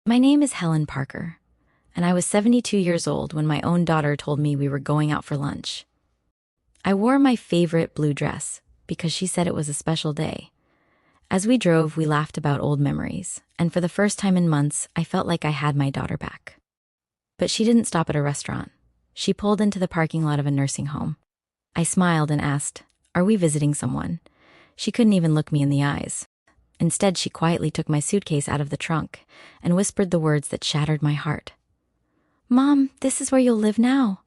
My name is Helen Parker, and I was 72 years old when my own daughter told me we were going out for lunch. I wore my favorite blue dress because she said it was a special day. As we drove, we laughed about old memories, and for the first time in months, I felt like I had my daughter back. But she didn't stop at a restaurant. She pulled into the parking lot of a nursing home. I smiled and asked, "Are we visiting someone?" She couldn't even look me in the eyes. Instead, she quietly took my suitcase out of the trunk and whispered the words that shattered my heart. "Mom, this is where you'll live now."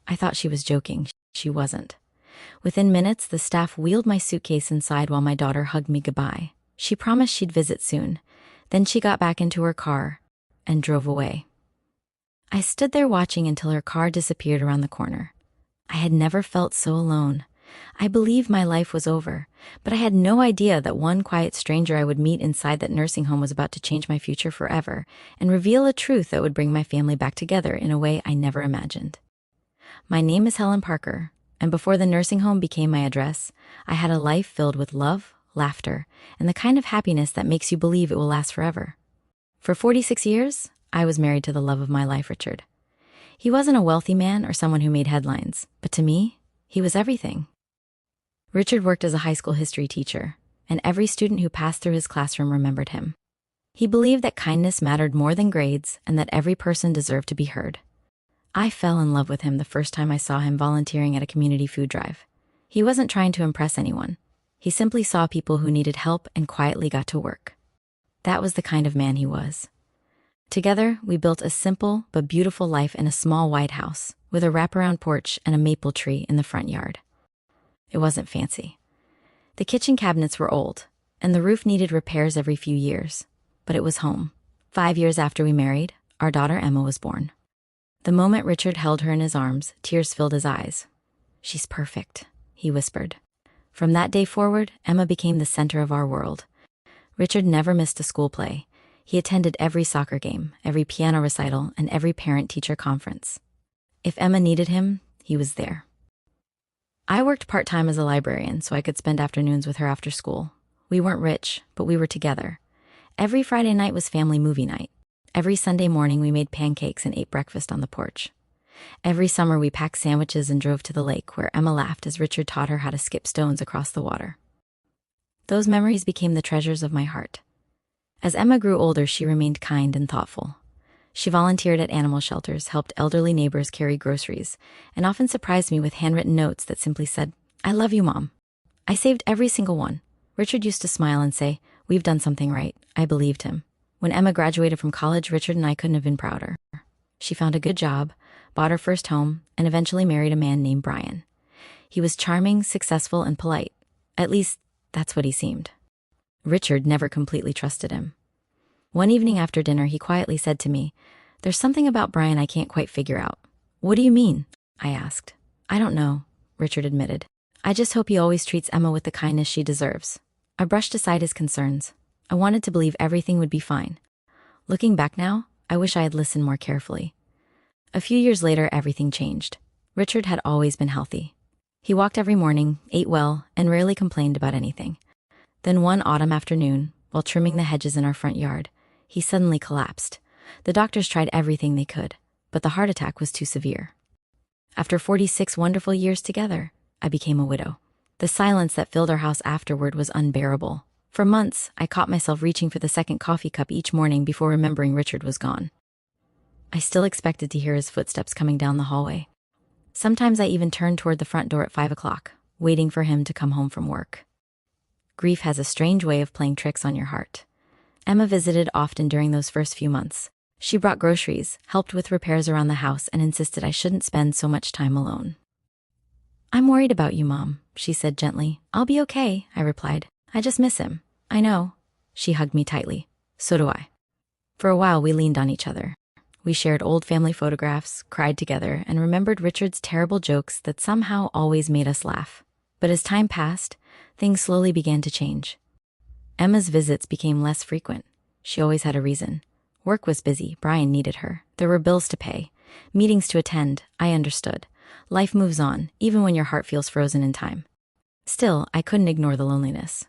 I thought she was joking. She wasn't. Within minutes, the staff wheeled my suitcase inside while my daughter hugged me goodbye. She promised she'd visit soon. Then she got back into her car and drove away. I stood there watching until her car disappeared around the corner. I had never felt so alone. I believed my life was over, but I had no idea that one quiet stranger I would meet inside that nursing home was about to change my future forever and reveal a truth that would bring my family back together in a way I never imagined. My name is Helen Parker, and before the nursing home became my address, I had a life filled with love, laughter, and the kind of happiness that makes you believe it will last forever. For 46 years, I was married to the love of my life, Richard. He wasn't a wealthy man or someone who made headlines, but to me, he was everything. Richard worked as a high school history teacher, and every student who passed through his classroom remembered him. He believed that kindness mattered more than grades and that every person deserved to be heard. I fell in love with him the first time I saw him volunteering at a community food drive. He wasn't trying to impress anyone. He simply saw people who needed help and quietly got to work. That was the kind of man he was. Together, we built a simple but beautiful life in a small white house with a wraparound porch and a maple tree in the front yard. It wasn't fancy. The kitchen cabinets were old, and the roof needed repairs every few years, but it was home. 5 years after we married, our daughter Emma was born. The moment Richard held her in his arms, tears filled his eyes. "She's perfect," he whispered. From that day forward, Emma became the center of our world. Richard never missed a school play. He attended every soccer game, every piano recital, and every parent-teacher conference. If Emma needed him, he was there. I worked part-time as a librarian so I could spend afternoons with her after school. We weren't rich, but we were together. Every Friday night was family movie night. Every Sunday morning we made pancakes and ate breakfast on the porch. Every summer we packed sandwiches and drove to the lake where Emma laughed as Richard taught her how to skip stones across the water. Those memories became the treasures of my heart. As Emma grew older, she remained kind and thoughtful. She volunteered at animal shelters, helped elderly neighbors carry groceries, and often surprised me with handwritten notes that simply said, "I love you, Mom." I saved every single one. Richard used to smile and say, "We've done something right." I believed him. When Emma graduated from college, Richard and I couldn't have been prouder. She found a good job, bought her first home, and eventually married a man named Brian. He was charming, successful, and polite. At least, that's what he seemed. Richard never completely trusted him. One evening after dinner, he quietly said to me, "There's something about Brian I can't quite figure out." "What do you mean?" I asked. "I don't know," Richard admitted. "I just hope he always treats Emma with the kindness she deserves." I brushed aside his concerns. I wanted to believe everything would be fine. Looking back now, I wish I had listened more carefully. A few years later, everything changed. Richard had always been healthy. He walked every morning, ate well, and rarely complained about anything. Then one autumn afternoon, while trimming the hedges in our front yard, he suddenly collapsed. The doctors tried everything they could, but the heart attack was too severe. After 46 wonderful years together, I became a widow. The silence that filled our house afterward was unbearable. For months, I caught myself reaching for the second coffee cup each morning before remembering Richard was gone. I still expected to hear his footsteps coming down the hallway. Sometimes I even turned toward the front door at 5 o'clock, waiting for him to come home from work. Grief has a strange way of playing tricks on your heart. Emma visited often during those first few months. She brought groceries, helped with repairs around the house, and insisted I shouldn't spend so much time alone. "I'm worried about you, Mom," she said gently. "I'll be okay," I replied. "I just miss him." "I know." She hugged me tightly. "So do I." For a while, we leaned on each other. We shared old family photographs, cried together, and remembered Richard's terrible jokes that somehow always made us laugh. But as time passed, things slowly began to change. Emma's visits became less frequent. She always had a reason. Work was busy. Brian needed her. There were bills to pay, meetings to attend. I understood. Life moves on, even when your heart feels frozen in time. Still, I couldn't ignore the loneliness.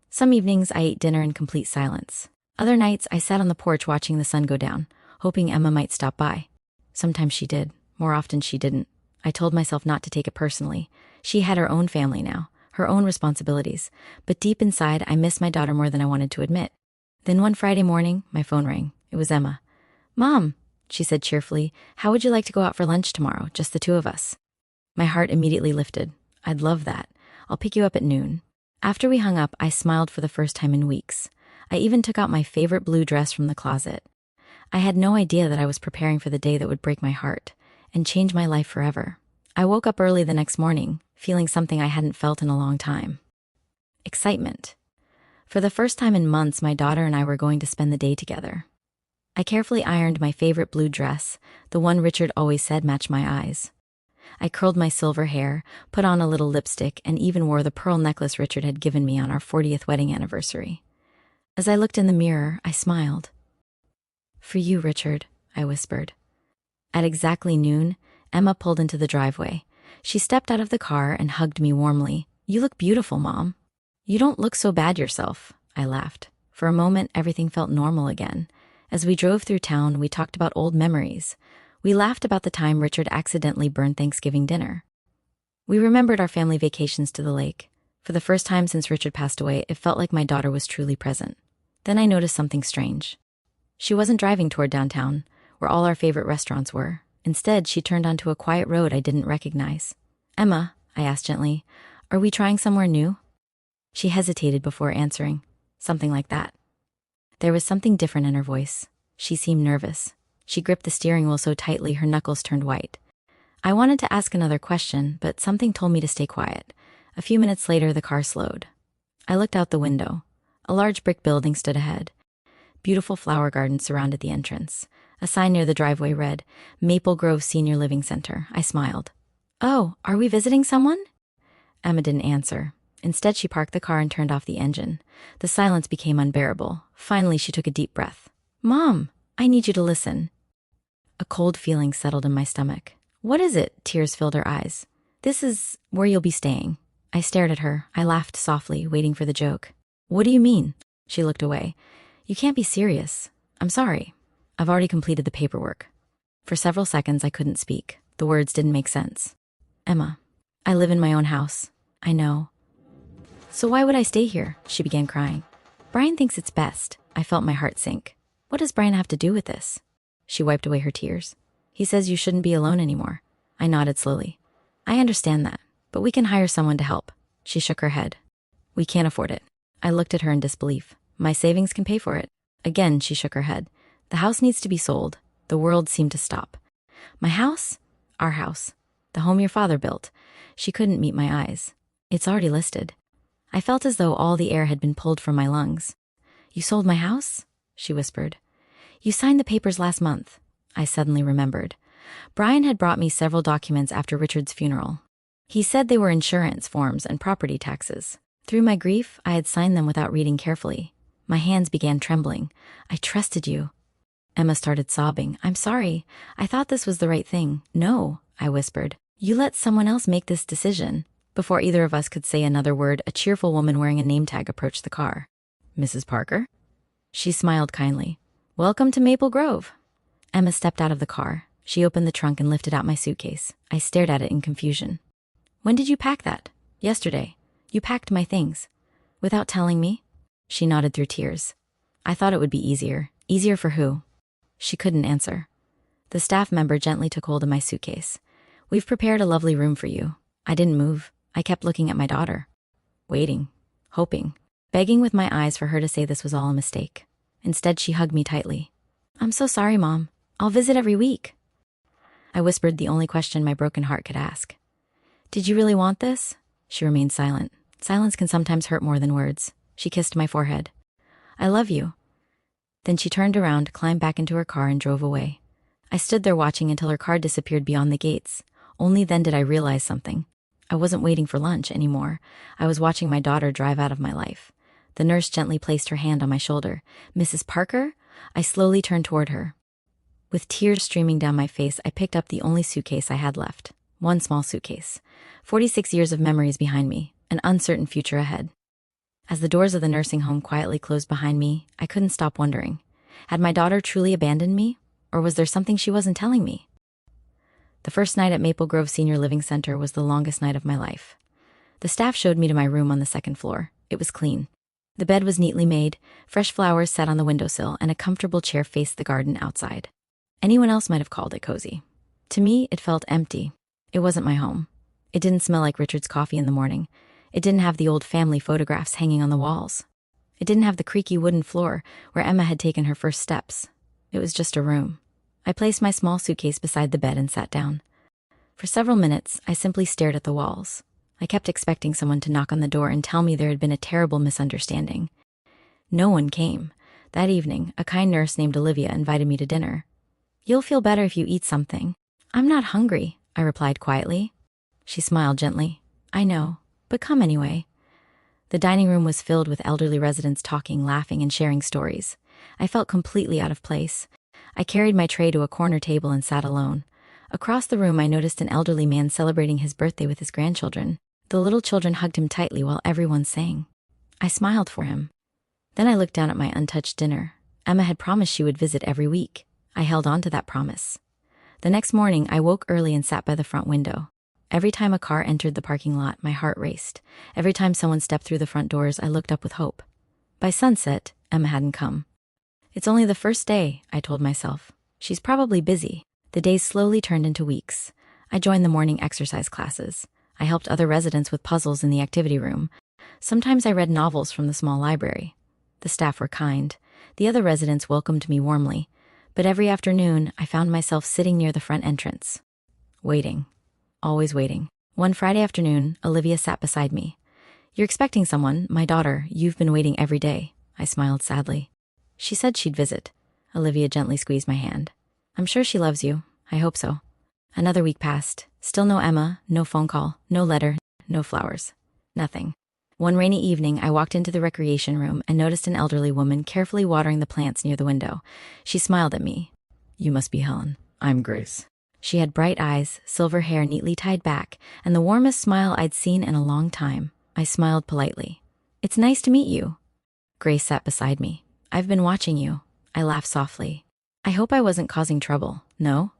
Some evenings I ate dinner in complete silence. Other nights, I sat on the porch watching the sun go down, hoping Emma might stop by. Sometimes she did. More often she didn't. I told myself not to take it personally. She had her own family now, her own responsibilities, but deep inside, I missed my daughter more than I wanted to admit. Then one Friday morning, my phone rang. It was Emma. "Mom," she said cheerfully, "how would you like to go out for lunch tomorrow, just the two of us?" My heart immediately lifted. "I'd love that. I'll pick you up at noon." After we hung up, I smiled for the first time in weeks. I even took out my favorite blue dress from the closet. I had no idea that I was preparing for the day that would break my heart and change my life forever. I woke up early the next morning, feeling something I hadn't felt in a long time. Excitement. For the first time in months, my daughter and I were going to spend the day together. I carefully ironed my favorite blue dress, the one Richard always said matched my eyes. I curled my silver hair, put on a little lipstick, and even wore the pearl necklace Richard had given me on our 40th wedding anniversary. As I looked in the mirror, I smiled. "For you, Richard," I whispered. At exactly noon, Emma pulled into the driveway. She stepped out of the car and hugged me warmly. "You look beautiful, Mom." "You don't look so bad yourself," I laughed. For a moment, everything felt normal again. As we drove through town, we talked about old memories. We laughed about the time Richard accidentally burned Thanksgiving dinner. We remembered our family vacations to the lake. For the first time since Richard passed away, it felt like my daughter was truly present. Then I noticed something strange. She wasn't driving toward downtown, where all our favorite restaurants were. Instead, she turned onto a quiet road I didn't recognize. "Emma," I asked gently, "are we trying somewhere new?" She hesitated before answering. Something like that. There was something different in her voice. She seemed nervous. She gripped the steering wheel so tightly her knuckles turned white. I wanted to ask another question, but something told me to stay quiet. A few minutes later, the car slowed. I looked out the window. A large brick building stood ahead. Beautiful flower gardens surrounded the entrance. A sign near the driveway read, "Maple Grove Senior Living Center." I smiled. "Oh, are we visiting someone?" Emma didn't answer. Instead, she parked the car and turned off the engine. The silence became unbearable. Finally, she took a deep breath. "Mom, I need you to listen." A cold feeling settled in my stomach. "What is it?" Tears filled her eyes. "This is where you'll be staying." I stared at her. I laughed softly, waiting for the joke. "What do you mean?" She looked away. "You can't be serious." "I'm sorry. I've already completed the paperwork." For several seconds, I couldn't speak. The words didn't make sense. "Emma, I live in my own house." "I know." "So why would I stay here?" She began crying. "Brian thinks it's best." I felt my heart sink. "What does Brian have to do with this?" She wiped away her tears. "He says you shouldn't be alone anymore." I nodded slowly. "I understand that, but we can hire someone to help." She shook her head. "We can't afford it." I looked at her in disbelief. "My savings can pay for it." Again, she shook her head. "The house needs to be sold." The world seemed to stop. "My house?" "Our house. The home your father built." She couldn't meet my eyes. "It's already listed." I felt as though all the air had been pulled from my lungs. "You sold my house?" She whispered. "You signed the papers last month." I suddenly remembered. Brian had brought me several documents after Richard's funeral. He said they were insurance forms and property taxes. Through my grief, I had signed them without reading carefully. My hands began trembling. "I trusted you." Emma started sobbing. "I'm sorry. I thought this was the right thing." "No," I whispered. "You let someone else make this decision." Before either of us could say another word, a cheerful woman wearing a name tag approached the car. "Mrs. Parker?" She smiled kindly. "Welcome to Maple Grove." Emma stepped out of the car. She opened the trunk and lifted out my suitcase. I stared at it in confusion. "When did you pack that?" "Yesterday. You packed my things." "Without telling me?" She nodded through tears. "I thought it would be easier." "Easier for who?" She couldn't answer. The staff member gently took hold of my suitcase. "We've prepared a lovely room for you." I didn't move. I kept looking at my daughter. Waiting. Hoping. Begging with my eyes for her to say this was all a mistake. Instead, she hugged me tightly. "I'm so sorry, Mom. I'll visit every week." I whispered the only question my broken heart could ask. "Did you really want this?" She remained silent. Silence can sometimes hurt more than words. She kissed my forehead. "I love you." Then she turned around, climbed back into her car, and drove away. I stood there watching until her car disappeared beyond the gates. Only then did I realize something. I wasn't waiting for lunch anymore. I was watching my daughter drive out of my life. The nurse gently placed her hand on my shoulder. "Mrs. Parker?" I slowly turned toward her. With tears streaming down my face, I picked up the only suitcase I had left. One small suitcase. 46 years of memories behind me, an uncertain future ahead. As the doors of the nursing home quietly closed behind me, I couldn't stop wondering. Had my daughter truly abandoned me? Or was there something she wasn't telling me? The first night at Maple Grove Senior Living Center was the longest night of my life. The staff showed me to my room on the second floor. It was clean. The bed was neatly made, fresh flowers sat on the windowsill, and a comfortable chair faced the garden outside. Anyone else might have called it cozy. To me, it felt empty. It wasn't my home. It didn't smell like Richard's coffee in the morning. It didn't have the old family photographs hanging on the walls. It didn't have the creaky wooden floor where Emma had taken her first steps. It was just a room. I placed my small suitcase beside the bed and sat down. For several minutes, I simply stared at the walls. I kept expecting someone to knock on the door and tell me there had been a terrible misunderstanding. No one came. That evening, a kind nurse named Olivia invited me to dinner. "You'll feel better if you eat something." "I'm not hungry," I replied quietly. She smiled gently. "I know, but come anyway." The dining room was filled with elderly residents talking, laughing, and sharing stories. I felt completely out of place. I carried my tray to a corner table and sat alone. Across the room, I noticed an elderly man celebrating his birthday with his grandchildren. The little children hugged him tightly while everyone sang. I smiled for him. Then I looked down at my untouched dinner. Emma had promised she would visit every week. I held on to that promise. The next morning, I woke early and sat by the front window. Every time a car entered the parking lot, my heart raced. Every time someone stepped through the front doors, I looked up with hope. By sunset, Emma hadn't come. "It's only the first day," I told myself. "She's probably busy." The days slowly turned into weeks. I joined the morning exercise classes. I helped other residents with puzzles in the activity room. Sometimes I read novels from the small library. The staff were kind. The other residents welcomed me warmly. But every afternoon, I found myself sitting near the front entrance. Waiting. Always waiting. One Friday afternoon, Olivia sat beside me. "You're expecting someone, my daughter. You've been waiting every day." I smiled sadly. "She said she'd visit." Olivia gently squeezed my hand. "I'm sure she loves you. I hope so." Another week passed. Still no Emma, no phone call, no letter, no flowers. Nothing. One rainy evening, I walked into the recreation room and noticed an elderly woman carefully watering the plants near the window. She smiled at me. "You must be Helen. I'm Grace." She had bright eyes, silver hair neatly tied back, and the warmest smile I'd seen in a long time. I smiled politely. "It's nice to meet you." Grace sat beside me. "I've been watching you." I laughed softly. "I hope I wasn't causing trouble, no?"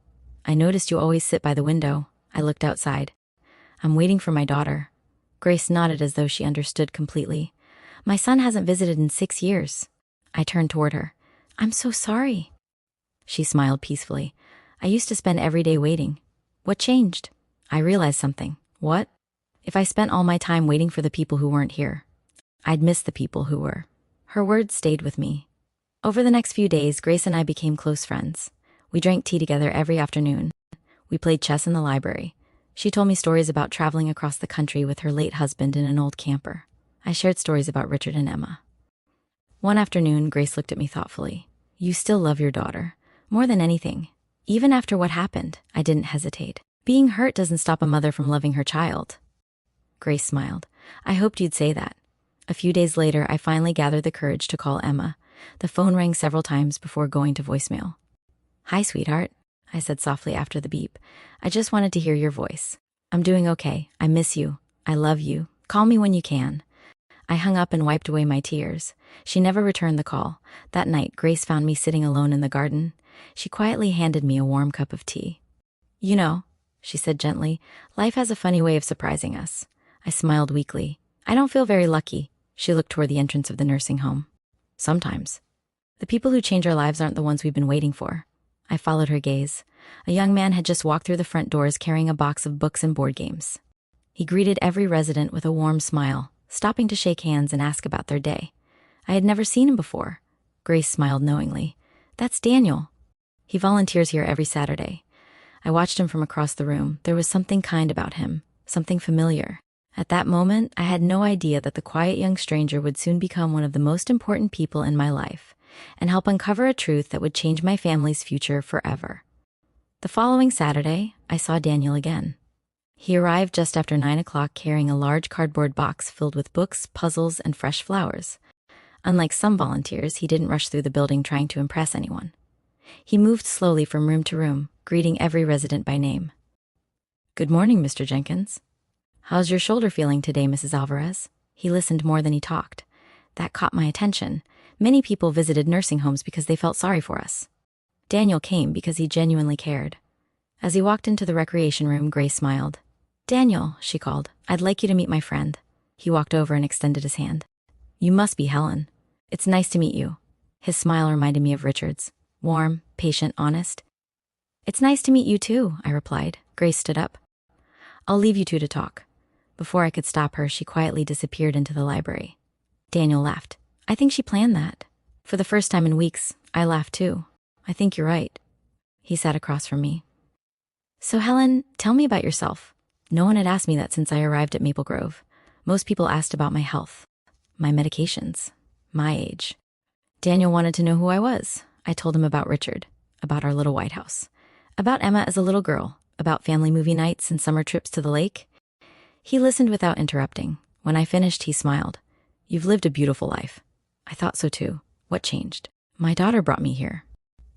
"I noticed you always sit by the window." I looked outside. "I'm waiting for my daughter." Grace nodded as though she understood completely. "My son hasn't visited in 6 years." I turned toward her. "I'm so sorry." She smiled peacefully. "I used to spend every day waiting." "What changed?" I realized something. "What?" "If I spent all my time waiting for the people who weren't here, I'd miss the people who were." Her words stayed with me. Over the next few days, Grace and I became close friends. We drank tea together every afternoon. We played chess in the library. She told me stories about traveling across the country with her late husband in an old camper. I shared stories about Richard and Emma. One afternoon, Grace looked at me thoughtfully. "You still love your daughter. More than anything. Even after what happened," I didn't hesitate. "Being hurt doesn't stop a mother from loving her child." Grace smiled. "I hoped you'd say that." A few days later, I finally gathered the courage to call Emma. The phone rang several times before going to voicemail. "Hi, sweetheart," I said softly after the beep. "I just wanted to hear your voice. I'm doing okay. I miss you. I love you. Call me when you can." I hung up and wiped away my tears. She never returned the call. That night, Grace found me sitting alone in the garden. She quietly handed me a warm cup of tea. "You know," she said gently, "life has a funny way of surprising us." I smiled weakly. "I don't feel very lucky." She looked toward the entrance of the nursing home. "Sometimes. The people who change our lives aren't the ones we've been waiting for." I followed her gaze. A young man had just walked through the front doors carrying a box of books and board games. He greeted every resident with a warm smile, stopping to shake hands and ask about their day. I had never seen him before. Grace smiled knowingly. "That's Daniel. He volunteers here every Saturday." I watched him from across the room. There was something kind about him, something familiar. At that moment, I had no idea that the quiet young stranger would soon become one of the most important people in my life and help uncover a truth that would change my family's future forever. The following Saturday, I saw Daniel again. He arrived just after 9 o'clock carrying a large cardboard box filled with books, puzzles, and fresh flowers. Unlike some volunteers, he didn't rush through the building trying to impress anyone. He moved slowly from room to room, greeting every resident by name. "Good morning, Mr. Jenkins." "How's your shoulder feeling today, Mrs. Alvarez?" He listened more than he talked. That caught my attention. Many people visited nursing homes because they felt sorry for us. Daniel came because he genuinely cared. As he walked into the recreation room, Grace smiled. "Daniel," she called, "I'd like you to meet my friend." He walked over and extended his hand. "You must be Helen. It's nice to meet you." His smile reminded me of Richard's. Warm, patient, honest. "It's nice to meet you too," I replied. Grace stood up. "I'll leave you two to talk." Before I could stop her, she quietly disappeared into the library. Daniel laughed. "I think she planned that." For the first time in weeks, I laughed too. "I think you're right." He sat across from me. "So Helen, tell me about yourself." No one had asked me that since I arrived at Maple Grove. Most people asked about my health, my medications, my age. Daniel wanted to know who I was. I told him about Richard, about our little White House, about Emma as a little girl, about family movie nights and summer trips to the lake. He listened without interrupting. When I finished, he smiled. "You've lived a beautiful life." I thought so too. What changed? "My daughter brought me here."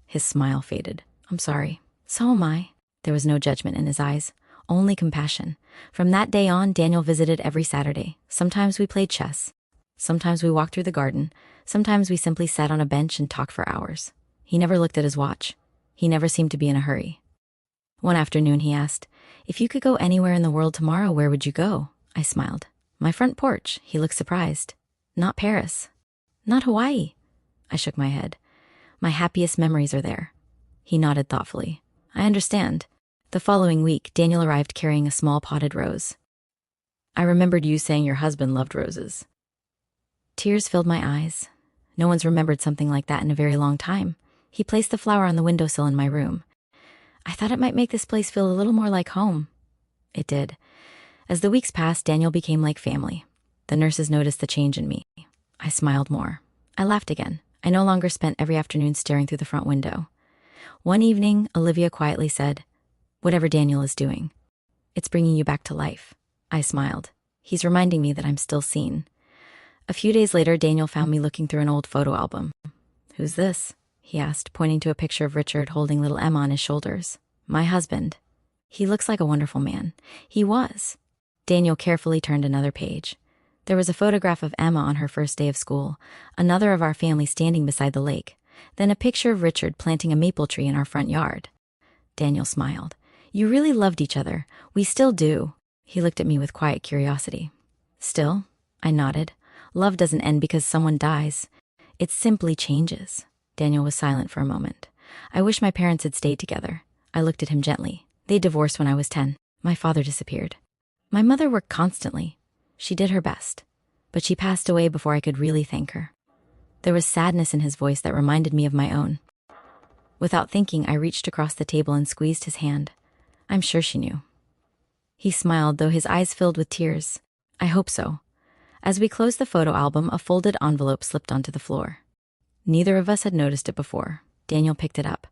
His smile faded. "I'm sorry." "So am I." There was no judgment in his eyes, only compassion. From that day on, Daniel visited every Saturday. Sometimes we played chess. Sometimes we walked through the garden. Sometimes we simply sat on a bench and talked for hours. He never looked at his watch. He never seemed to be in a hurry. One afternoon he asked, "If you could go anywhere in the world tomorrow, where would you go?" I smiled. "My front porch." He looked surprised. "Not Paris." "Not Hawaii." I shook my head. "My happiest memories are there." He nodded thoughtfully. "I understand." The following week, Daniel arrived carrying a small potted rose. "I remembered you saying your husband loved roses." Tears filled my eyes. No one's remembered something like that in a very long time. He placed the flower on the windowsill in my room. I thought it might make this place feel a little more like home. It did. As the weeks passed, Daniel became like family. The nurses noticed the change in me. I smiled more. I laughed again. I no longer spent every afternoon staring through the front window. One evening, Olivia quietly said, "Whatever Daniel is doing, it's bringing you back to life." I smiled. He's reminding me that I'm still seen. A few days later, Daniel found me looking through an old photo album. "Who's this?" he asked, pointing to a picture of Richard holding little Emma on his shoulders. "My husband." "He looks like a wonderful man." He was. Daniel carefully turned another page. There was a photograph of Emma on her first day of school, another of our family standing beside the lake, then a picture of Richard planting a maple tree in our front yard. Daniel smiled. "You really loved each other. We still do." He looked at me with quiet curiosity. "Still?" I nodded. "Love doesn't end because someone dies. It simply changes." Daniel was silent for a moment. "I wish my parents had stayed together." I looked at him gently. "They divorced when I was 10. My father disappeared. My mother worked constantly. She did her best. But she passed away before I could really thank her." There was sadness in his voice that reminded me of my own. Without thinking, I reached across the table and squeezed his hand. I'm sure she knew. He smiled, though his eyes filled with tears. "I hope so." As we closed the photo album, a folded envelope slipped onto the floor. Neither of us had noticed it before. Daniel picked it up.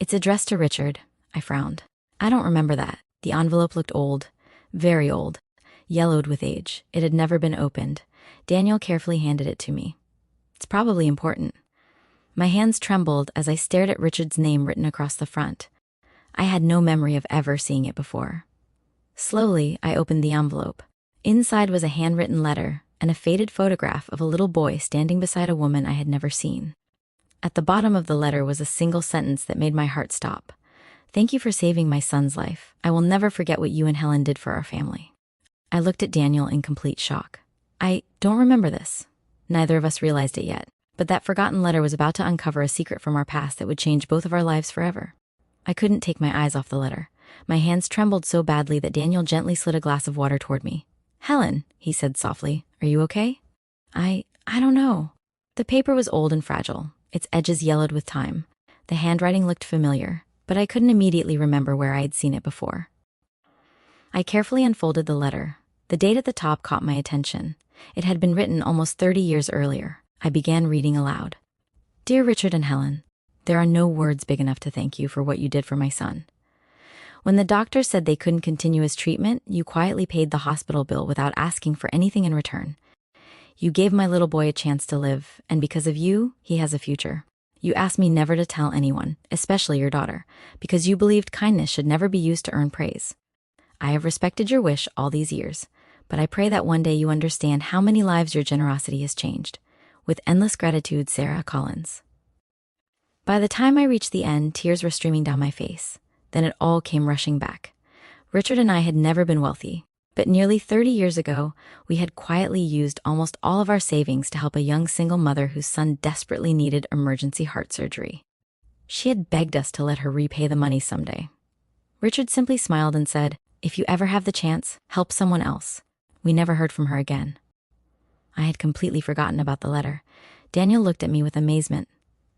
"It's addressed to Richard." I frowned. "I don't remember that." The envelope looked old, very old, yellowed with age. It had never been opened. Daniel carefully handed it to me. "It's probably important." My hands trembled as I stared at Richard's name written across the front. I had no memory of ever seeing it before. Slowly, I opened the envelope. Inside was a handwritten letter and a faded photograph of a little boy standing beside a woman I had never seen. At the bottom of the letter was a single sentence that made my heart stop. "Thank you for saving my son's life. I will never forget what you and Helen did for our family." I looked at Daniel in complete shock. "I don't remember this." Neither of us realized it yet, but that forgotten letter was about to uncover a secret from our past that would change both of our lives forever. I couldn't take my eyes off the letter. My hands trembled so badly that Daniel gently slid a glass of water toward me. "Helen," he said softly, "are you okay?" I don't know." The paper was old and fragile, its edges yellowed with time. The handwriting looked familiar, but I couldn't immediately remember where I had seen it before. I carefully unfolded the letter. The date at the top caught my attention. It had been written almost 30 years earlier. I began reading aloud. "Dear Richard and Helen, there are no words big enough to thank you for what you did for my son. When the doctor said they couldn't continue his treatment, you quietly paid the hospital bill without asking for anything in return. You gave my little boy a chance to live, and because of you, he has a future. You asked me never to tell anyone, especially your daughter, because you believed kindness should never be used to earn praise. I have respected your wish all these years, but I pray that one day you understand how many lives your generosity has changed. With endless gratitude, Sarah Collins. By the time I reached the end, tears were streaming down my face. Then it all came rushing back. Richard and I had never been wealthy, but nearly 30 years ago, we had quietly used almost all of our savings to help a young single mother whose son desperately needed emergency heart surgery. She had begged us to let her repay the money someday. Richard simply smiled and said, "If you ever have the chance, help someone else." We never heard from her again. I had completely forgotten about the letter. Daniel looked at me with amazement.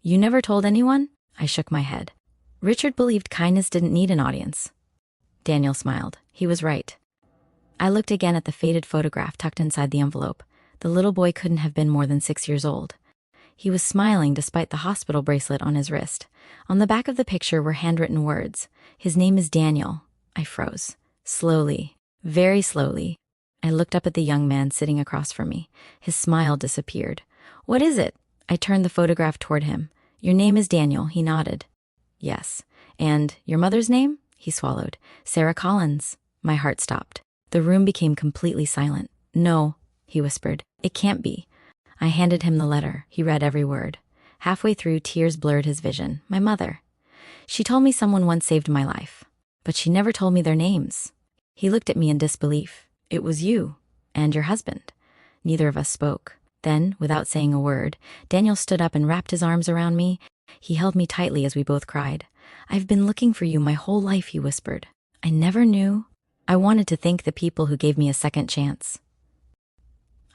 "You never told anyone?" I shook my head. Richard believed kindness didn't need an audience. Daniel smiled. He was right. I looked again at the faded photograph tucked inside the envelope. The little boy couldn't have been more than 6 years old. He was smiling despite the hospital bracelet on his wrist. On the back of the picture were handwritten words. "His name is Daniel." I froze. Slowly, very slowly, I looked up at the young man sitting across from me. His smile disappeared. "What is it?" I turned the photograph toward him. "Your name is Daniel," he nodded. "Yes. And your mother's name?" He swallowed. "Sarah Collins." My heart stopped. The room became completely silent. "No," he whispered. "It can't be." I handed him the letter. He read every word. Halfway through, tears blurred his vision. My mother. She told me someone once saved my life, but she never told me their names. He looked at me in disbelief. "It was you and your husband." Neither of us spoke. Then, without saying a word, Daniel stood up and wrapped his arms around me. He held me tightly as we both cried. "I've been looking for you my whole life," he whispered. "I never knew." I wanted to thank the people who gave me a second chance.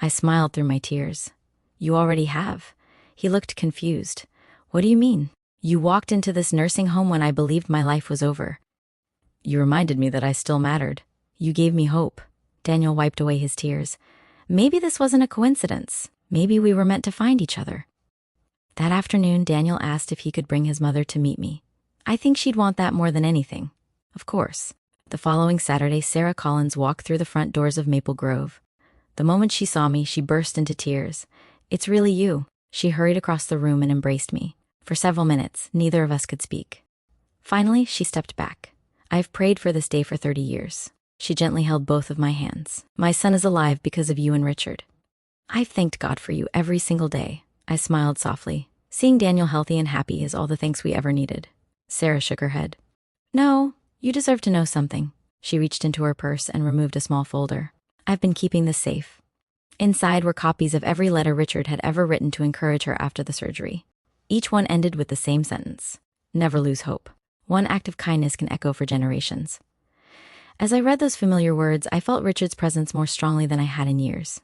I smiled through my tears. "You already have." He looked confused. "What do you mean?" "You walked into this nursing home when I believed my life was over. You reminded me that I still mattered. You gave me hope." Daniel wiped away his tears. "Maybe this wasn't a coincidence. Maybe we were meant to find each other." That afternoon, Daniel asked if he could bring his mother to meet me. I think she'd want that more than anything. Of course. The following Saturday, Sarah Collins walked through the front doors of Maple Grove. The moment she saw me, she burst into tears. "It's really you." She hurried across the room and embraced me. For several minutes, neither of us could speak. Finally, she stepped back. "I've prayed for this day for 30 years. She gently held both of my hands. "My son is alive because of you and Richard. I've thanked God for you every single day." I smiled softly. "Seeing Daniel healthy and happy is all the thanks we ever needed." Sarah shook her head. "No, you deserve to know something." She reached into her purse and removed a small folder. "I've been keeping this safe." Inside were copies of every letter Richard had ever written to encourage her after the surgery. Each one ended with the same sentence: "Never lose hope. One act of kindness can echo for generations." As I read those familiar words, I felt Richard's presence more strongly than I had in years.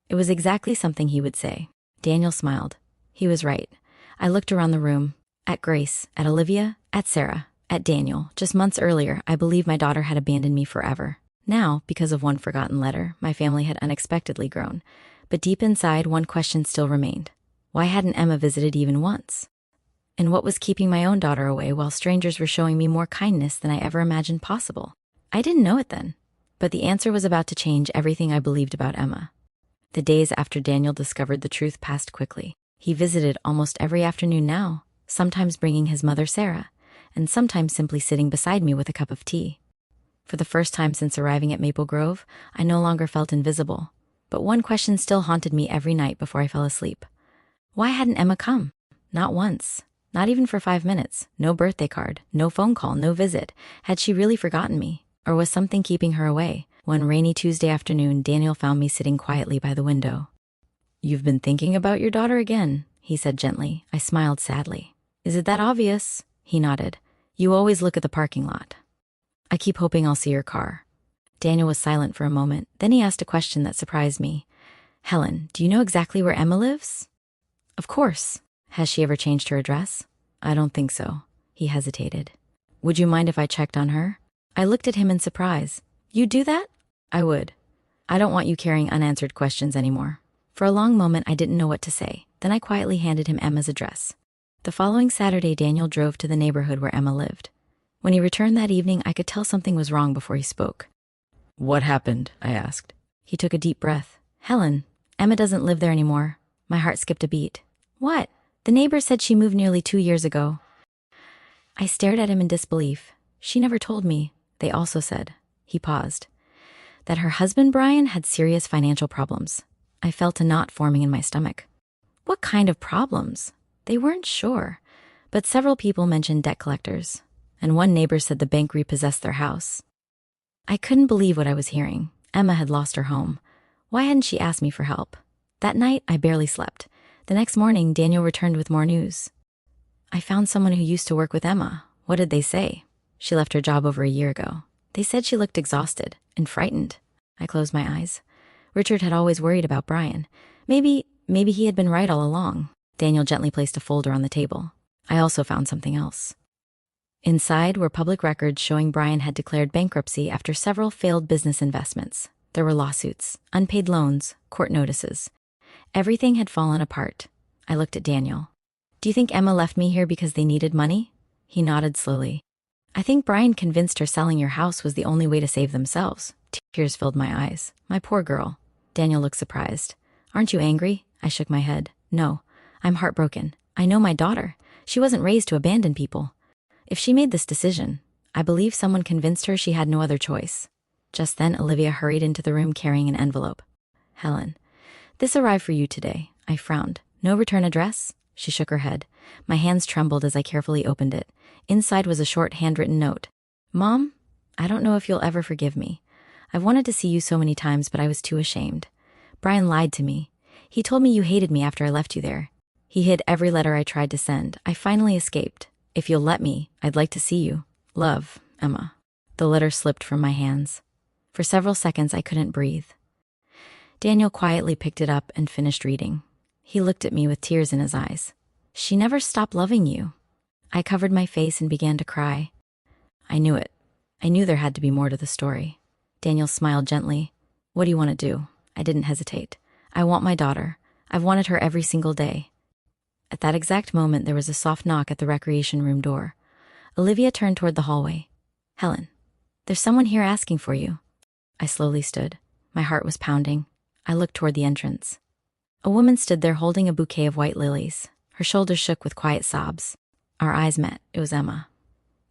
It was exactly something he would say. Daniel smiled. He was right. I looked around the room. At Grace, at Olivia, at Sarah, at Daniel. Just months earlier, I believed my daughter had abandoned me forever. Now, because of one forgotten letter, my family had unexpectedly grown. But deep inside, one question still remained. Why hadn't Emma visited even once? And what was keeping my own daughter away while strangers were showing me more kindness than I ever imagined possible? I didn't know it then, but the answer was about to change everything I believed about Emma. The days after Daniel discovered the truth passed quickly. He visited almost every afternoon now, sometimes bringing his mother Sarah, and sometimes simply sitting beside me with a cup of tea. For the first time since arriving at Maple Grove, I no longer felt invisible. But one question still haunted me every night before I fell asleep. Why hadn't Emma come? Not once. Not even for 5 minutes. No birthday card. No phone call. No visit. Had she really forgotten me? Or was something keeping her away? One rainy Tuesday afternoon, Daniel found me sitting quietly by the window. "You've been thinking about your daughter again," he said gently. I smiled sadly. "Is it that obvious?" He nodded. "You always look at the parking lot." "I keep hoping I'll see your car." Daniel was silent for a moment. Then he asked a question that surprised me. "Helen, do you know exactly where Emma lives?" "Of course." "Has she ever changed her address?" "I don't think so." He hesitated. "Would you mind if I checked on her?" I looked at him in surprise. "You do that?" "I would. I don't want you carrying unanswered questions anymore." For a long moment, I didn't know what to say. Then I quietly handed him Emma's address. The following Saturday, Daniel drove to the neighborhood where Emma lived. When he returned that evening, I could tell something was wrong before he spoke. "What happened?" I asked. He took a deep breath. "Helen, Emma doesn't live there anymore." My heart skipped a beat. "What?" "The neighbor said she moved nearly 2 years ago." I stared at him in disbelief. "She never told me." They also said, he paused, that her husband, Brian, had serious financial problems. I felt a knot forming in my stomach. What kind of problems? They weren't sure, but several people mentioned debt collectors, and one neighbor said the bank repossessed their house. I couldn't believe what I was hearing. Emma had lost her home. Why hadn't she asked me for help? That night, I barely slept. The next morning, Daniel returned with more news. I found someone who used to work with Emma. What did they say? She left her job over a year ago. They said she looked exhausted and frightened. I closed my eyes. Richard had always worried about Brian. Maybe he had been right all along. Daniel gently placed a folder on the table. I also found something else. Inside were public records showing Brian had declared bankruptcy after several failed business investments. There were lawsuits, unpaid loans, court notices. Everything had fallen apart. I looked at Daniel. Do you think Emma left me here because they needed money? He nodded slowly. I think Brian convinced her selling your house was the only way to save themselves. Tears filled my eyes. My poor girl. Daniel looked surprised. Aren't you angry? I shook my head. No, I'm heartbroken. I know my daughter. She wasn't raised to abandon people. If she made this decision, I believe someone convinced her she had no other choice. Just then, Olivia hurried into the room carrying an envelope. Helen, this arrived for you today. I frowned. No return address? She shook her head. My hands trembled as I carefully opened it. Inside was a short handwritten note. Mom, I don't know if you'll ever forgive me. I've wanted to see you so many times, but I was too ashamed. Brian lied to me. He told me you hated me after I left you there. He hid every letter I tried to send. I finally escaped. If you'll let me, I'd like to see you. Love, Emma. The letter slipped from my hands. For several seconds, I couldn't breathe. Daniel quietly picked it up and finished reading. He looked at me with tears in his eyes. She never stopped loving you. I covered my face and began to cry. I knew it. I knew there had to be more to the story. Daniel smiled gently. What do you want to do? I didn't hesitate. I want my daughter. I've wanted her every single day. At that exact moment, there was a soft knock at the recreation room door. Olivia turned toward the hallway. Helen, there's someone here asking for you. I slowly stood. My heart was pounding. I looked toward the entrance. A woman stood there holding a bouquet of white lilies. Her shoulders shook with quiet sobs. Our eyes met. It was Emma.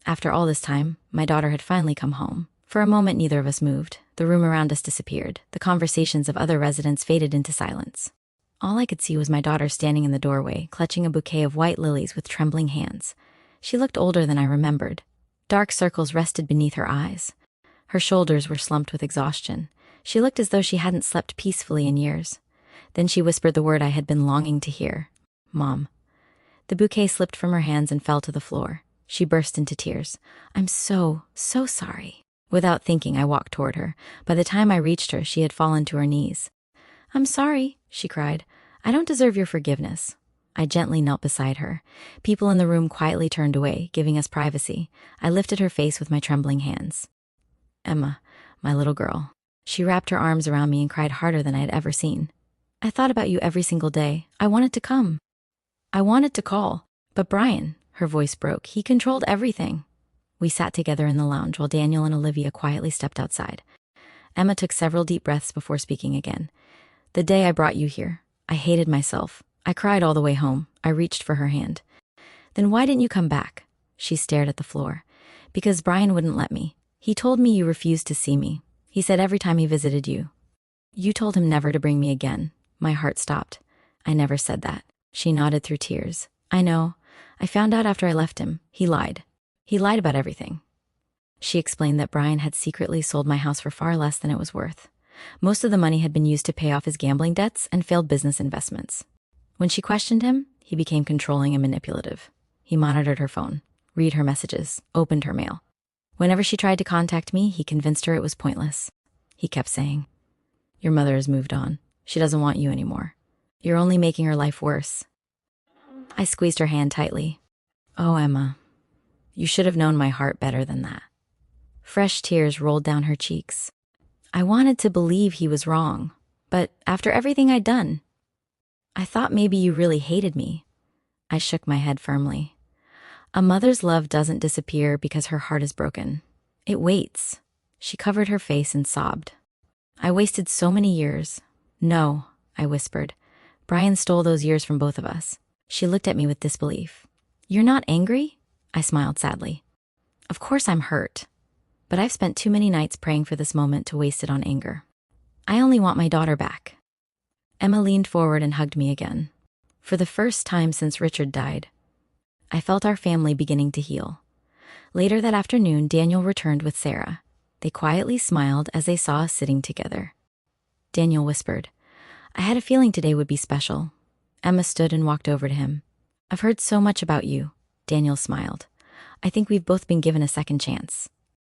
After all this time, my daughter had finally come home. For a moment, neither of us moved. The room around us disappeared. The conversations of other residents faded into silence. All I could see was my daughter standing in the doorway, clutching a bouquet of white lilies with trembling hands. She looked older than I remembered. Dark circles rested beneath her eyes. Her shoulders were slumped with exhaustion. She looked as though she hadn't slept peacefully in years. Then she whispered the word I had been longing to hear. Mom. The bouquet slipped from her hands and fell to the floor. She burst into tears. I'm so sorry. Without thinking, I walked toward her. By the time I reached her, she had fallen to her knees. I'm sorry, she cried. I don't deserve your forgiveness. I gently knelt beside her. People in the room quietly turned away, giving us privacy. I lifted her face with my trembling hands. Emma, my little girl. She wrapped her arms around me and cried harder than I had ever seen. I thought about you every single day. I wanted to come. I wanted to call. But Brian, her voice broke. He controlled everything. We sat together in the lounge while Daniel and Olivia quietly stepped outside. Emma took several deep breaths before speaking again. The day I brought you here, I hated myself. I cried all the way home. I reached for her hand. Then why didn't you come back? She stared at the floor. Because Brian wouldn't let me. He told me you refused to see me. He said every time he visited you. You told him never to bring me again. My heart stopped. I never said that. She nodded through tears. I know. I found out after I left him. He lied. He lied about everything. She explained that Brian had secretly sold my house for far less than it was worth. Most of the money had been used to pay off his gambling debts and failed business investments. When she questioned him, he became controlling and manipulative. He monitored her phone, read her messages, opened her mail. Whenever she tried to contact me, he convinced her it was pointless. He kept saying, Your mother has moved on. She doesn't want you anymore. You're only making her life worse. I squeezed her hand tightly. Oh, Emma, you should have known my heart better than that. Fresh tears rolled down her cheeks. I wanted to believe he was wrong, but after everything I'd done, I thought maybe you really hated me. I shook my head firmly. A mother's love doesn't disappear because her heart is broken. It waits. She covered her face and sobbed. I wasted so many years. No, I whispered. Brian stole those years from both of us. She looked at me with disbelief. You're not angry? I smiled sadly. Of course I'm hurt. But I've spent too many nights praying for this moment to waste it on anger. I only want my daughter back. Emma leaned forward and hugged me again. For the first time since Richard died, I felt our family beginning to heal. Later that afternoon, Daniel returned with Sarah. They quietly smiled as they saw us sitting together. Daniel whispered, "I had a feeling today would be special." Emma stood and walked over to him. "I've heard so much about you." Daniel smiled. "I think we've both been given a second chance."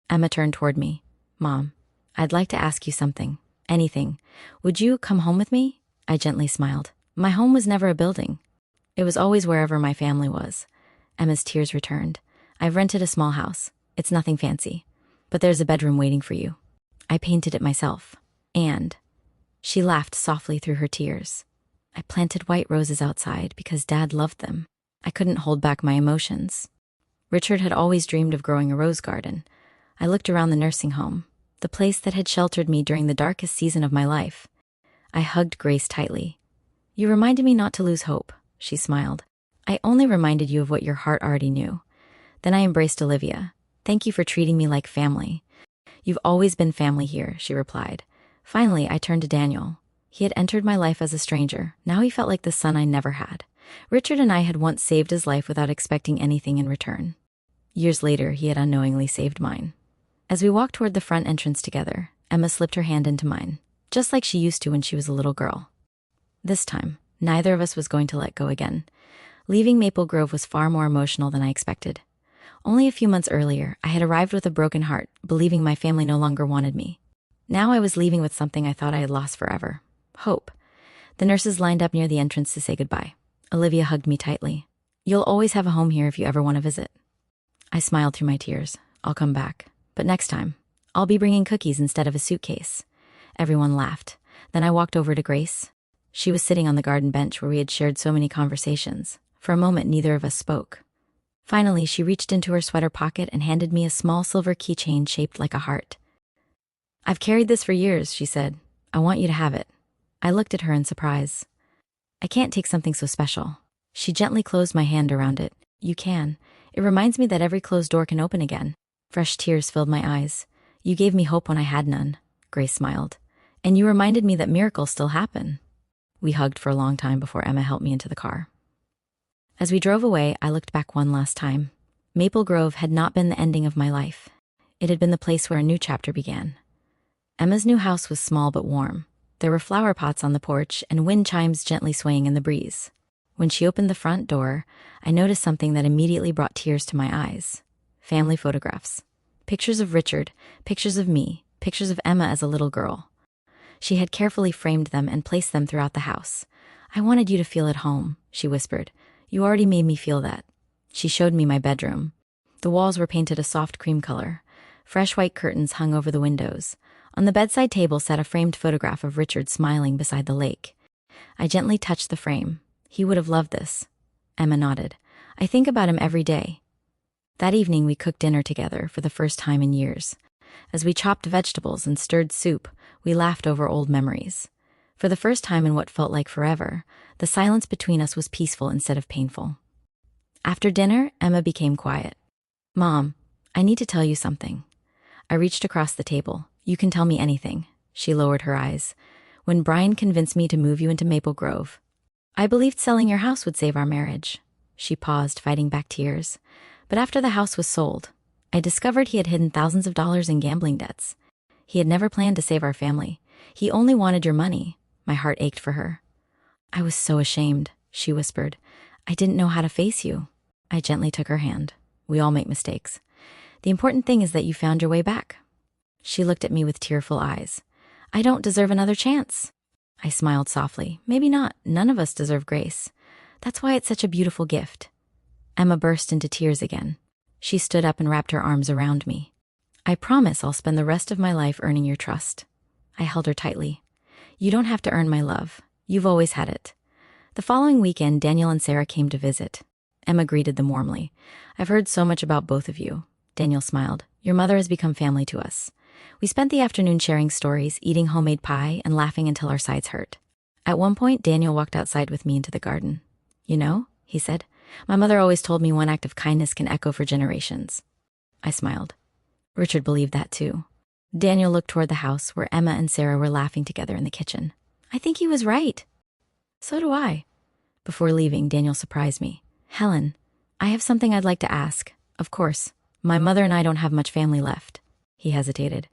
Emma turned toward me. "Mom, I'd like to ask you something. Anything. Would you come home with me?" I gently smiled. "My home was never a building. It was always wherever my family was." Emma's tears returned. "I've rented a small house. It's nothing fancy. But there's a bedroom waiting for you. I painted it myself. And..." She laughed softly through her tears. "I planted white roses outside because Dad loved them." I couldn't hold back my emotions. Richard had always dreamed of growing a rose garden. I looked around the nursing home, the place that had sheltered me during the darkest season of my life. I hugged Grace tightly. "You reminded me not to lose hope," she smiled. "I only reminded you of what your heart already knew." Then I embraced Olivia. "Thank you for treating me like family." "You've always been family here," she replied. Finally, I turned to Daniel. He had entered my life as a stranger. Now he felt like the son I never had. Richard and I had once saved his life without expecting anything in return. Years later, he had unknowingly saved mine. As we walked toward the front entrance together, Emma slipped her hand into mine, just like she used to when she was a little girl. This time, neither of us was going to let go again. Leaving Maple Grove was far more emotional than I expected. Only a few months earlier, I had arrived with a broken heart, believing my family no longer wanted me. Now I was leaving with something I thought I had lost forever: hope. The nurses lined up near the entrance to say goodbye. Olivia hugged me tightly. "You'll always have a home here if you ever want to visit." I smiled through my tears. "I'll come back. But next time, I'll be bringing cookies instead of a suitcase." Everyone laughed. Then I walked over to Grace. She was sitting on the garden bench where we had shared so many conversations. For a moment, neither of us spoke. Finally, she reached into her sweater pocket and handed me a small silver keychain shaped like a heart. "I've carried this for years," she said. "I want you to have it." I looked at her in surprise. "I can't take something so special." She gently closed my hand around it. "You can. It reminds me that every closed door can open again." Fresh tears filled my eyes. "You gave me hope when I had none," Grace smiled. "And you reminded me that miracles still happen." We hugged for a long time before Emma helped me into the car. As we drove away, I looked back one last time. Maple Grove had not been the ending of my life. It had been the place where a new chapter began. Emma's new house was small but warm. There were flower pots on the porch and wind chimes gently swaying in the breeze. When she opened the front door, I noticed something that immediately brought tears to my eyes. Family photographs. Pictures of Richard, pictures of me, pictures of Emma as a little girl. She had carefully framed them and placed them throughout the house. "I wanted you to feel at home," she whispered. "You already made me feel that." She showed me my bedroom. The walls were painted a soft cream color. Fresh white curtains hung over the windows. On the bedside table sat a framed photograph of Richard smiling beside the lake. I gently touched the frame. "He would have loved this." Emma nodded. "I think about him every day." That evening we cooked dinner together for the first time in years. As we chopped vegetables and stirred soup, we laughed over old memories. For the first time in what felt like forever, the silence between us was peaceful instead of painful. After dinner, Emma became quiet. "Mom, I need to tell you something." I reached across the table. "You can tell me anything." She lowered her eyes. "When Brian convinced me to move you into Maple Grove, I believed selling your house would save our marriage." She paused, fighting back tears. "But after the house was sold, I discovered he had hidden thousands of dollars in gambling debts. He had never planned to save our family. He only wanted your money." My heart ached for her. "I was so ashamed," she whispered. "I didn't know how to face you." I gently took her hand. "We all make mistakes. The important thing is that you found your way back." She looked at me with tearful eyes. "I don't deserve another chance." I smiled softly. "Maybe not. None of us deserve grace. That's why it's such a beautiful gift." Emma burst into tears again. She stood up and wrapped her arms around me. "I promise I'll spend the rest of my life earning your trust." I held her tightly. "You don't have to earn my love. You've always had it." The following weekend, Daniel and Sarah came to visit. Emma greeted them warmly. "I've heard so much about both of you." Daniel smiled. "Your mother has become family to us." We spent the afternoon sharing stories, eating homemade pie, and laughing until our sides hurt. At one point, Daniel walked outside with me into the garden. "You know," he said, "my mother always told me one act of kindness can echo for generations." I smiled. Richard believed that too. Daniel looked toward the house where Emma and Sarah were laughing together in the kitchen. "I think he was right." "So do I." Before leaving, Daniel surprised me. Helen, I have something I'd like to ask. Of course. My mother and I don't have much family left. He hesitated.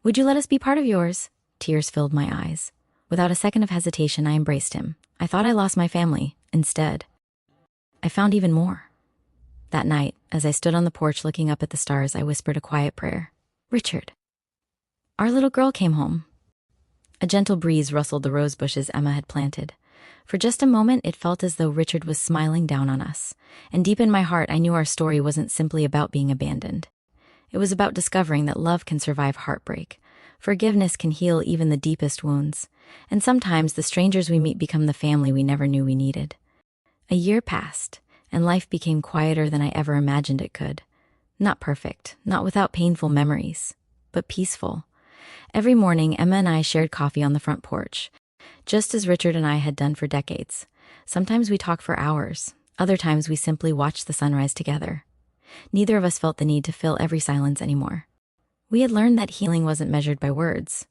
Would you let us be part of yours? Tears filled my eyes. Without a second of hesitation, I embraced him. I thought I lost my family. Instead, I found even more. That night, as I stood on the porch looking up at the stars, I whispered a quiet prayer. Richard. Our little girl came home. A gentle breeze rustled the rose bushes Emma had planted. For just a moment, it felt as though Richard was smiling down on us. And deep in my heart, I knew our story wasn't simply about being abandoned. It was about discovering that love can survive heartbreak. Forgiveness can heal even the deepest wounds. And sometimes the strangers we meet become the family we never knew we needed. A year passed, and life became quieter than I ever imagined it could. Not perfect, not without painful memories, but peaceful. Every morning, Emma and I shared coffee on the front porch, just as Richard and I had done for decades. Sometimes we talked for hours. Other times we simply watched the sunrise together. Neither of us felt the need to fill every silence anymore. We had learned that healing wasn't measured by words.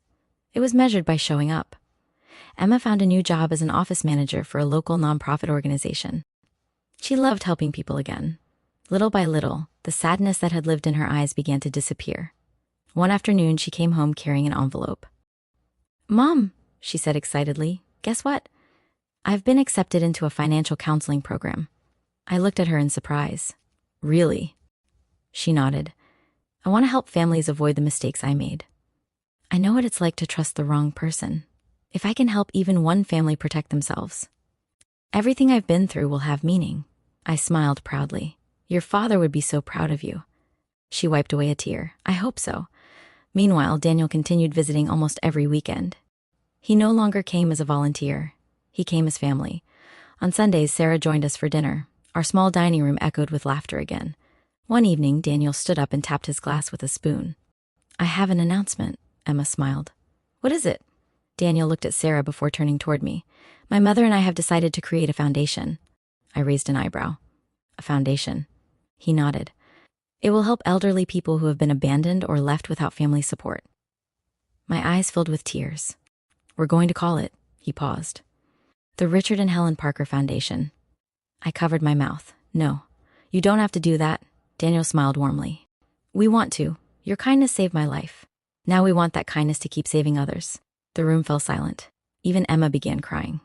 It was measured by showing up. Emma found a new job as an office manager for a local nonprofit organization. She loved helping people again. Little by little, the sadness that had lived in her eyes began to disappear. One afternoon, she came home carrying an envelope. Mom, she said excitedly, guess what? I've been accepted into a financial counseling program. I looked at her in surprise. Really? She nodded. I want to help families avoid the mistakes I made. I know what it's like to trust the wrong person. If I can help even one family protect themselves, everything I've been through will have meaning. I smiled proudly. Your father would be so proud of you. She wiped away a tear. I hope so. Meanwhile, Daniel continued visiting almost every weekend. He no longer came as a volunteer. He came as family. On Sundays, Sarah joined us for dinner. Our small dining room echoed with laughter again. One evening, Daniel stood up and tapped his glass with a spoon. I have an announcement, Emma smiled. What is it? Daniel looked at Sarah before turning toward me. My mother and I have decided to create a foundation. I raised an eyebrow. A foundation. He nodded. It will help elderly people who have been abandoned or left without family support. My eyes filled with tears. We're going to call it, he paused, the Richard and Helen Parker Foundation. I covered my mouth. No, you don't have to do that. Daniel smiled warmly. We want to. Your kindness saved my life. Now we want that kindness to keep saving others. The room fell silent. Even Emma began crying.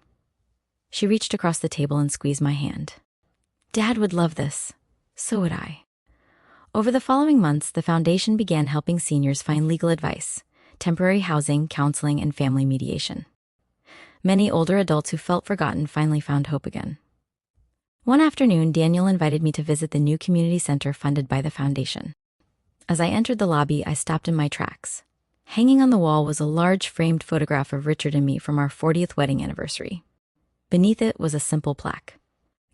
She reached across the table and squeezed my hand. Dad would love this. So would I. Over the following months, the foundation began helping seniors find legal advice, temporary housing, counseling, and family mediation. Many older adults who felt forgotten finally found hope again. One afternoon, Daniel invited me to visit the new community center funded by the foundation. As I entered the lobby, I stopped in my tracks. Hanging on the wall was a large framed photograph of Richard and me from our 40th wedding anniversary. Beneath it was a simple plaque.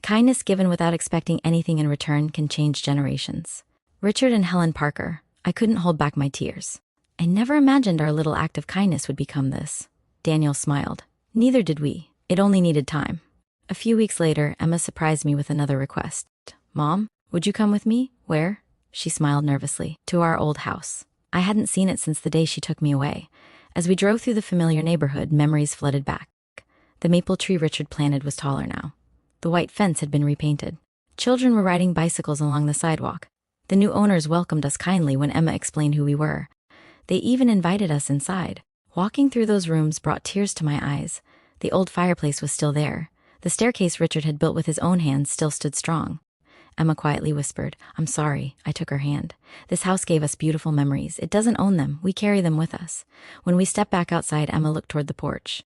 Kindness given without expecting anything in return can change generations. Richard and Helen Parker. I couldn't hold back my tears. I never imagined our little act of kindness would become this. Daniel smiled. Neither did we. It only needed time. A few weeks later, Emma surprised me with another request. Mom, would you come with me? Where? She smiled nervously. To our old house. I hadn't seen it since the day she took me away. As we drove through the familiar neighborhood, memories flooded back. The maple tree Richard planted was taller now. The white fence had been repainted. Children were riding bicycles along the sidewalk. The new owners welcomed us kindly when Emma explained who we were. They even invited us inside. Walking through those rooms brought tears to my eyes. The old fireplace was still there. The staircase Richard had built with his own hands still stood strong. Emma quietly whispered, I'm sorry. I took her hand. This house gave us beautiful memories. It doesn't own them. We carry them with us. When we stepped back outside, Emma looked toward the porch.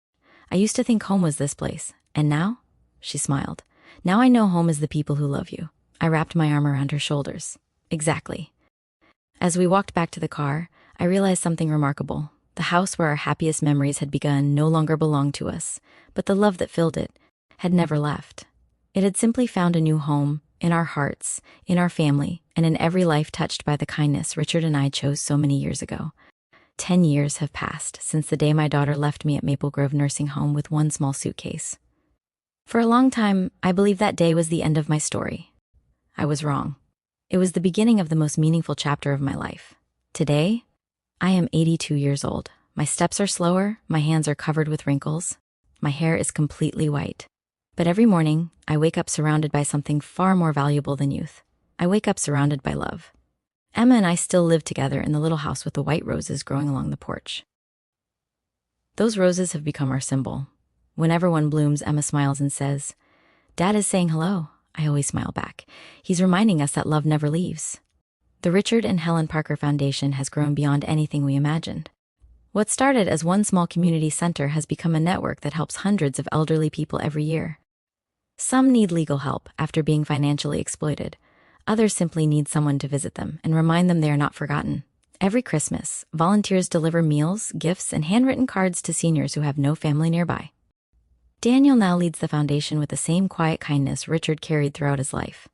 I used to think home was this place. And now? She smiled. Now I know home is the people who love you. I wrapped my arm around her shoulders. Exactly. As we walked back to the car, I realized something remarkable. The house where our happiest memories had begun no longer belonged to us, but the love that filled it had never left. It had simply found a new home, in our hearts, in our family, and in every life touched by the kindness Richard and I chose so many years ago. 10 years have passed since the day my daughter left me at Maple Grove Nursing Home with one small suitcase. For a long time, I believed that day was the end of my story. I was wrong. It was the beginning of the most meaningful chapter of my life. Today, I am 82 years old. My steps are slower, my hands are covered with wrinkles, my hair is completely white. But every morning, I wake up surrounded by something far more valuable than youth. I wake up surrounded by love. Emma and I still live together in the little house with the white roses growing along the porch. Those roses have become our symbol. Whenever one blooms, Emma smiles and says, "Dad is saying hello." I always smile back. He's reminding us that love never leaves. The Richard and Helen Parker Foundation has grown beyond anything we imagined. What started as one small community center has become a network that helps hundreds of elderly people every year. Some need legal help after being financially exploited. Others simply need someone to visit them and remind them they are not forgotten. Every Christmas, volunteers deliver meals, gifts, and handwritten cards to seniors who have no family nearby. Daniel now leads the foundation with the same quiet kindness Richard carried throughout his life.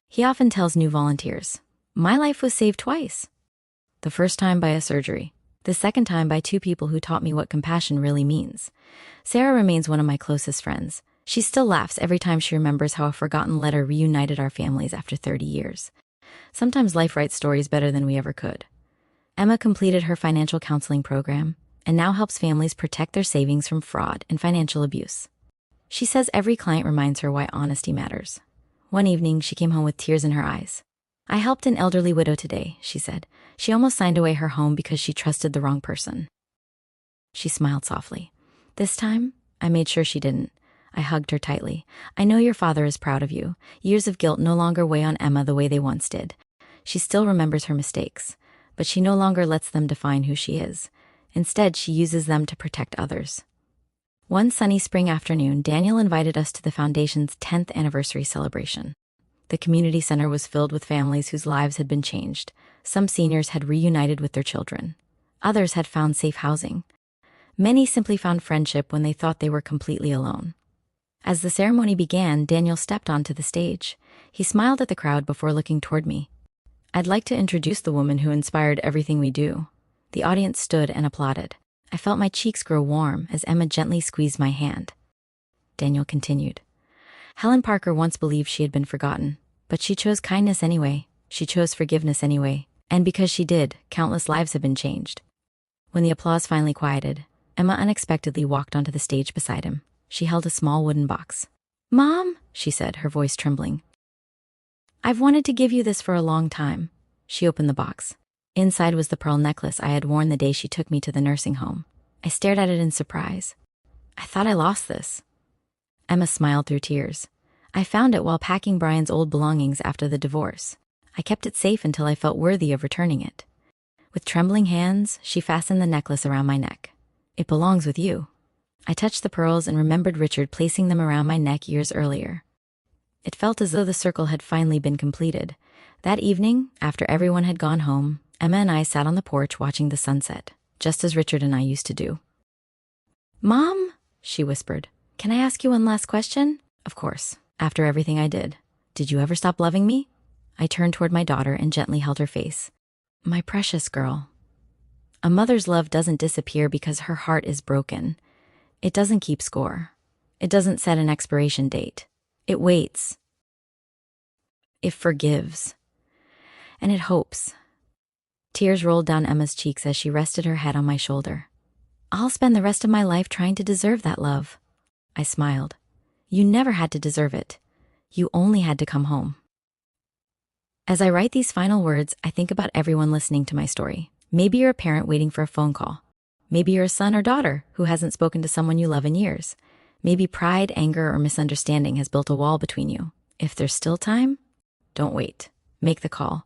He often tells new volunteers, "My life was saved twice. The first time by a surgery, the second time by two people who taught me what compassion really means." Sarah remains one of my closest friends. She still laughs every time she remembers how a forgotten letter reunited our families after 30 years. Sometimes life writes stories better than we ever could. Emma completed her financial counseling program and now helps families protect their savings from fraud and financial abuse. She says every client reminds her why honesty matters. One evening, she came home with tears in her eyes. "I helped an elderly widow today," she said. "She almost signed away her home because she trusted the wrong person." She smiled softly. "This time, I made sure she didn't." I hugged her tightly. "I know your father is proud of you." Years of guilt no longer weigh on Emma the way they once did. She still remembers her mistakes, but she no longer lets them define who she is. Instead, she uses them to protect others. One sunny spring afternoon, Daniel invited us to the Foundation's 10th anniversary celebration. The community center was filled with families whose lives had been changed. Some seniors had reunited with their children. Others had found safe housing. Many simply found friendship when they thought they were completely alone. As the ceremony began, Daniel stepped onto the stage. He smiled at the crowd before looking toward me. "I'd like to introduce the woman who inspired everything we do." The audience stood and applauded. I felt my cheeks grow warm as Emma gently squeezed my hand. Daniel continued. "Helen Parker once believed she had been forgotten, but she chose kindness anyway. She chose forgiveness anyway. And because she did, countless lives have been changed." When the applause finally quieted, Emma unexpectedly walked onto the stage beside him. She held a small wooden box. "Mom," she said, her voice trembling. "I've wanted to give you this for a long time." She opened the box. Inside was the pearl necklace I had worn the day she took me to the nursing home. I stared at it in surprise. "I thought I lost this." Emma smiled through tears. "I found it while packing Brian's old belongings after the divorce. I kept it safe until I felt worthy of returning it." With trembling hands, she fastened the necklace around my neck. "It belongs with you." I touched the pearls and remembered Richard placing them around my neck years earlier. It felt as though the circle had finally been completed. That evening, after everyone had gone home, Emma and I sat on the porch watching the sunset, just as Richard and I used to do. "Mom," she whispered, "can I ask you one last question?" "Of course. After everything I did. Did you ever stop loving me?" I turned toward my daughter and gently held her face. "My precious girl." A mother's love doesn't disappear because her heart is broken. It doesn't keep score. It doesn't set an expiration date. It waits. It forgives. And it hopes. Tears rolled down Emma's cheeks as she rested her head on my shoulder. "I'll spend the rest of my life trying to deserve that love." I smiled. "You never had to deserve it. You only had to come home." As I write these final words, I think about everyone listening to my story. Maybe you're a parent waiting for a phone call. Maybe you're a son or daughter who hasn't spoken to someone you love in years. Maybe pride, anger, or misunderstanding has built a wall between you. If there's still time, don't wait. Make the call.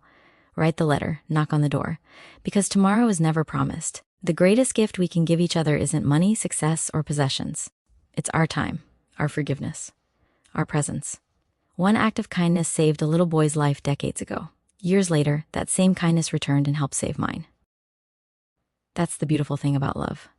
Write the letter. Knock on the door. Because tomorrow is never promised. The greatest gift we can give each other isn't money, success, or possessions. It's our time, our forgiveness, our presence. One act of kindness saved a little boy's life decades ago. Years later, that same kindness returned and helped save mine. That's the beautiful thing about love.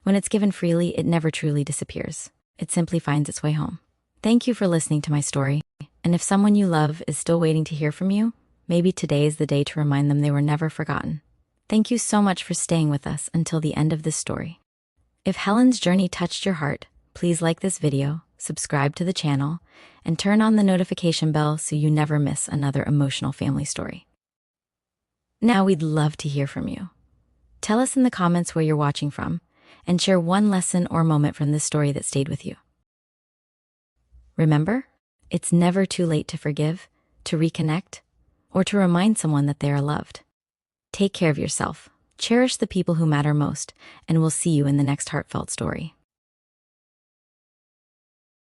When it's given freely, it never truly disappears. It simply finds its way home. Thank you for listening to my story. And if someone you love is still waiting to hear from you, maybe today is the day to remind them they were never forgotten. Thank you so much for staying with us until the end of this story. If Helen's journey touched your heart, please like this video, subscribe to the channel, and turn on the notification bell so you never miss another emotional family story. Now we'd love to hear from you. Tell us in the comments where you're watching from, and share one lesson or moment from this story that stayed with you. Remember, it's never too late to forgive, to reconnect, or to remind someone that they are loved. Take care of yourself, cherish the people who matter most, and we'll see you in the next heartfelt story.